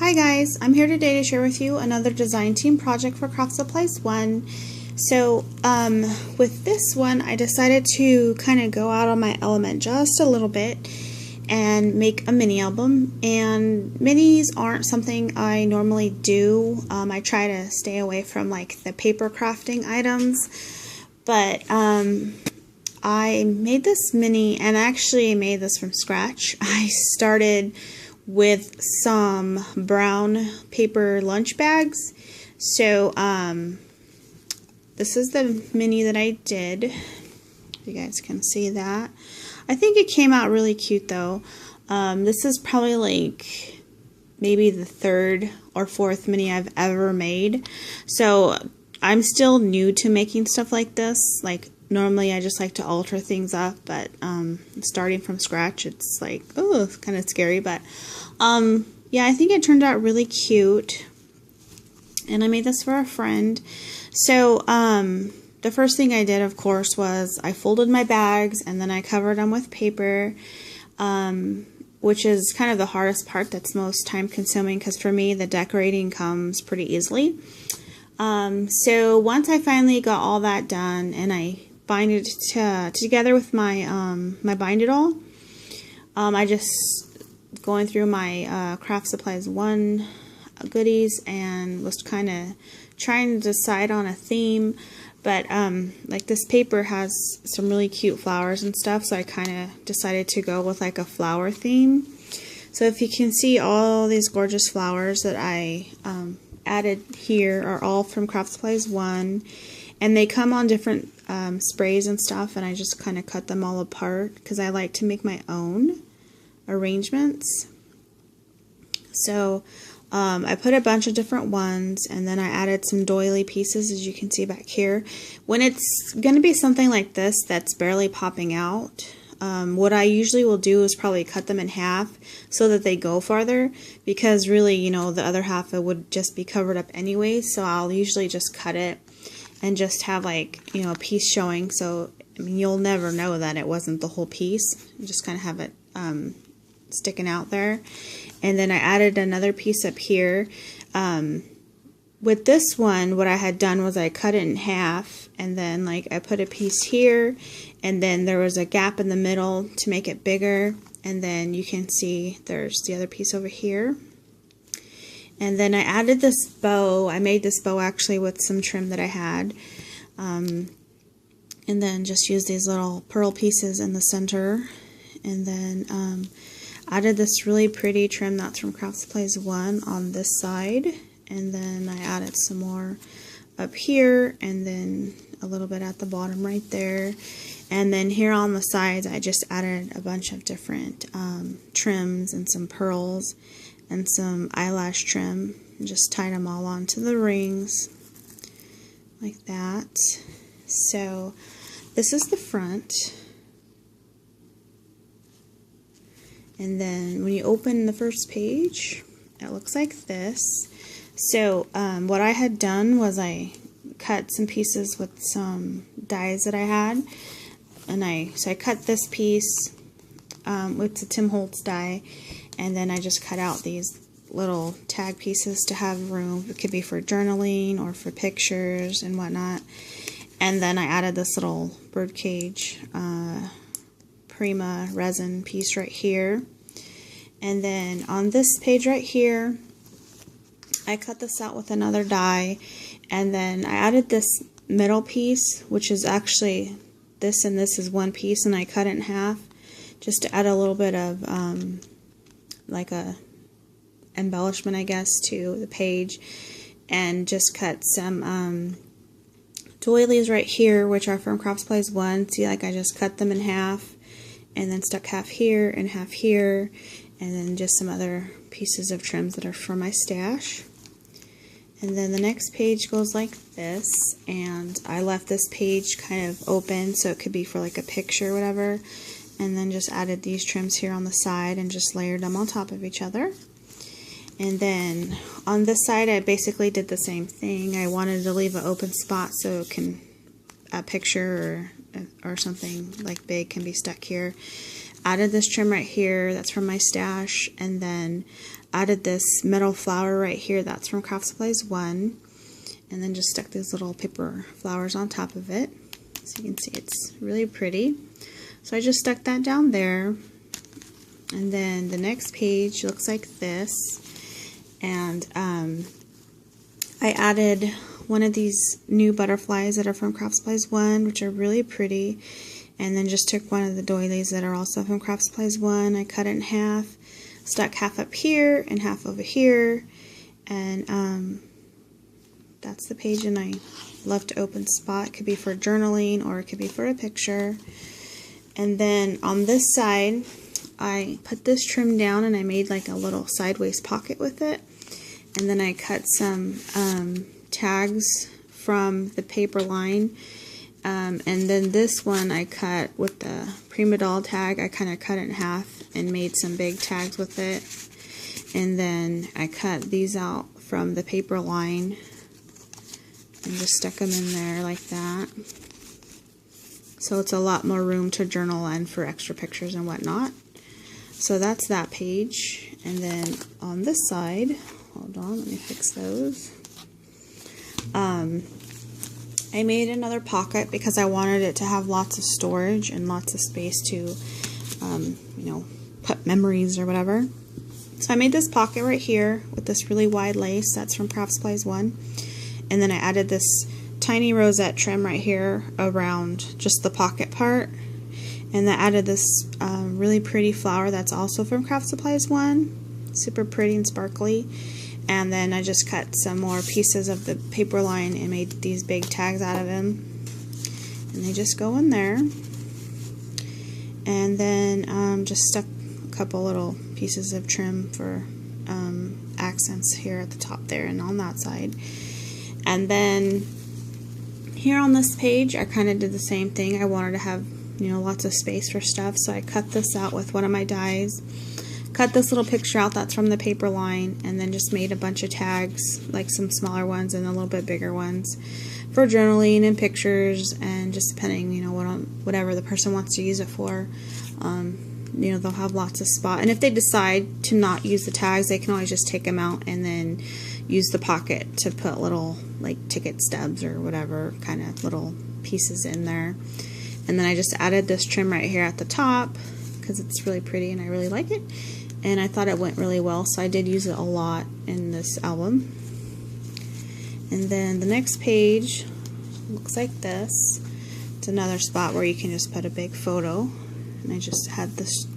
Hi guys, I'm here today to share with you another design team project for CraftSupplies1. So with this one I decided to kind of go out on my element just a little bit and make a mini album, and minis aren't something I normally do. I try to stay away from like the paper crafting items, but I made this mini, and I actually made this from scratch. I started with some brown paper lunch bags. So this is the mini that I did. You guys can see that. I think it came out really cute though. This is probably like maybe the third or fourth mini I've ever made. So I'm still new to making stuff like this. Like normally I just like to alter things up, but starting from scratch, it's like, oh, it's kind of scary. But yeah, I think it turned out really cute, and I made this for a friend. So the first thing I did, of course, was I folded my bags and then I covered them with paper, which is kind of the hardest part. That's most time consuming, because for me the decorating comes pretty easily. So once I finally got all that done and I bind it together with my my bind it all, I just going through my CraftSupplies1 goodies and was kind of trying to decide on a theme. But like this paper has some really cute flowers and stuff, so I kind of decided to go with like a flower theme. So if you can see, all these gorgeous flowers that I added here are all from CraftSupplies1, and they come on different sprays and stuff, and I just kind of cut them all apart because I like to make my own arrangements. So I put a bunch of different ones, and then I added some doily pieces, as you can see back here. When it's going to be something like this that's barely popping out, what I usually will do is probably cut them in half so that they go farther, because really, you know, the other half it would just be covered up anyway. So I'll usually just cut it and just have, like, you know, a piece showing. So I mean, you'll never know that it wasn't the whole piece. You just kind of have it sticking out there. And then I added another piece up here. With this one, what I had done was I cut it in half, and then like I put a piece here, and then there was a gap in the middle to make it bigger, and then you can see there's the other piece over here. And then I added this bow. I made this bow actually with some trim that I had, and then just used these little pearl pieces in the center, and then added this really pretty trim that's from CraftSupplies1 on this side, and then I added some more up here, and then a little bit at the bottom right there. And then here on the sides I just added a bunch of different trims and some pearls and some eyelash trim, and just tied them all onto the rings like that. So this is the front. And then when you open the first page, it looks like this. So what I had done was I cut some pieces with some dies that I had, and I cut this piece with the Tim Holtz die, and then I just cut out these little tag pieces to have room. It could be for journaling or for pictures and whatnot. And then I added this little birdcage Prima resin piece right here. And then on this page right here, I cut this out with another die, and then I added this middle piece, which is actually this and this is one piece, and I cut it in half just to add a little bit of like a embellishment, I guess, to the page, and just cut some doilies right here, which are from CraftSupplies1. See, like I just cut them in half and then stuck half here and half here, and then just some other pieces of trims that are from my stash. And then the next page goes like this, and I left this page kind of open so it could be for like a picture or whatever, and then just added these trims here on the side and just layered them on top of each other. And then on this side I basically did the same thing. I wanted to leave an open spot so it can, a picture or something like big can be stuck here. added this trim right here, that's from my stash, and then added this metal flower right here, that's from CraftSupplies1, and then just stuck these little paper flowers on top of it. So you can see it's really pretty. So I just stuck that down there, and then the next page looks like this, and I added one of these new butterflies that are from CraftSupplies1, which are really pretty, and then just took one of the doilies that are also from CraftSupplies1. I cut it in half, stuck half up here and half over here, and that's the page, and I left open spot. It could be for journaling or it could be for a picture. And then on this side, I put this trim down and I made like a little sideways pocket with it. And then I cut some tags from the paper line. And then this one I cut with the Prima Doll tag. I kind of cut it in half and made some big tags with it. And then I cut these out from the paper line and just stuck them in there like that. So it's a lot more room to journal and for extra pictures and whatnot. So that's that page. And then on this side, hold on, let me fix those. I made another pocket because I wanted it to have lots of storage and lots of space to, you know, put memories or whatever. So I made this pocket right here with this really wide lace. That's from CraftSupplies1. And then I added this tiny rosette trim right here around just the pocket part. And I added this really pretty flower that's also from CraftSupplies1. Super pretty and sparkly. And then I just cut some more pieces of the paper line and made these big tags out of them. And they just go in there. And then just stuck a couple little pieces of trim for accents here at the top there and on that side. And then here on this page, I kind of did the same thing. I wanted to have, you know, lots of space for stuff. So I cut this out with one of my dies. Cut this little picture out that's from the paper line, and then just made a bunch of tags, like some smaller ones and a little bit bigger ones, for journaling and pictures, and just depending, you know, whatever the person wants to use it for. You know, they'll have lots of spot. And if they decide to not use the tags, they can always just take them out and then use the pocket to put little, like, ticket stubs or whatever kind of little pieces in there. And then I just added this trim right here at the top because it's really pretty and I really like it. And I thought it went really well, so I did use it a lot in this album. And then the next page looks like this. It's another spot where you can just put a big photo. And I just had this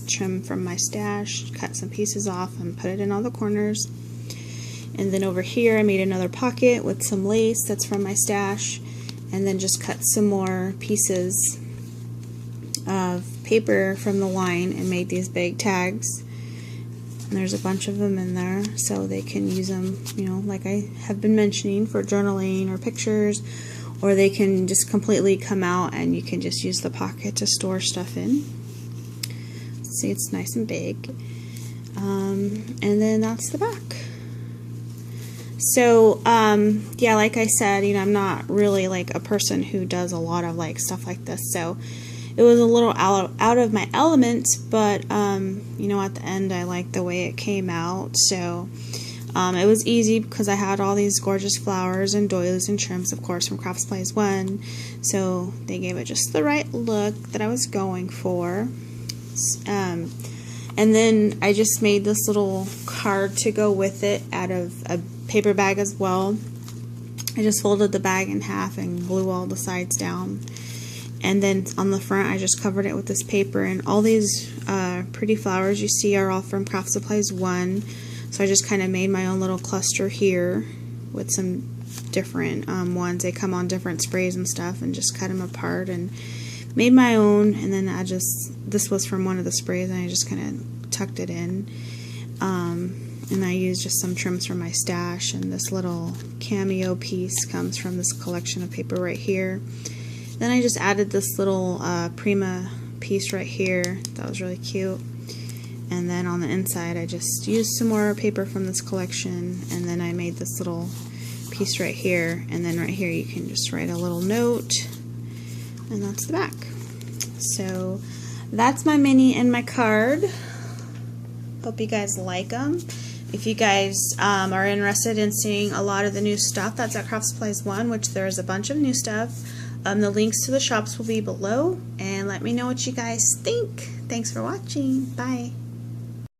trim from my stash, cut some pieces off and put it in all the corners. And then over here I made another pocket with some lace that's from my stash, and then just cut some more pieces of paper from the line and made these big tags. And there's a bunch of them in there, so they can use them, you know, like I have been mentioning, for journaling or pictures, or they can just completely come out and you can just use the pocket to store stuff in. See, it's nice and big. And then that's the back. So, yeah, like I said, you know, I'm not really like a person who does a lot of like stuff like this, so it was a little out of my element, but, you know, at the end I liked the way it came out. So it was easy because I had all these gorgeous flowers and doilies and trims, of course, from CraftSupplies1. So they gave it just the right look that I was going for. And then I just made this little card to go with it out of a paper bag as well. I just folded the bag in half and glue all the sides down. And then on the front, I just covered it with this paper. And all these pretty flowers you see are all from CraftSupplies1. So I just kind of made my own little cluster here with some different ones. They come on different sprays and stuff, and just cut them apart and made my own. And then this was from one of the sprays, and I just kind of tucked it in. And I used just some trims from my stash. And this little cameo piece comes from this collection of paper right here. Then I just added this little Prima piece right here. That was really cute. And then on the inside I just used some more paper from this collection, and then I made this little piece right here, and then right here you can just write a little note, and that's the back. So that's my mini and my card. Hope you guys like them. If you guys are interested in seeing a lot of the new stuff that's at CraftSupplies1, which there's a bunch of new stuff, the links to the shops will be below, and let me know what you guys think. Thanks for watching. Bye.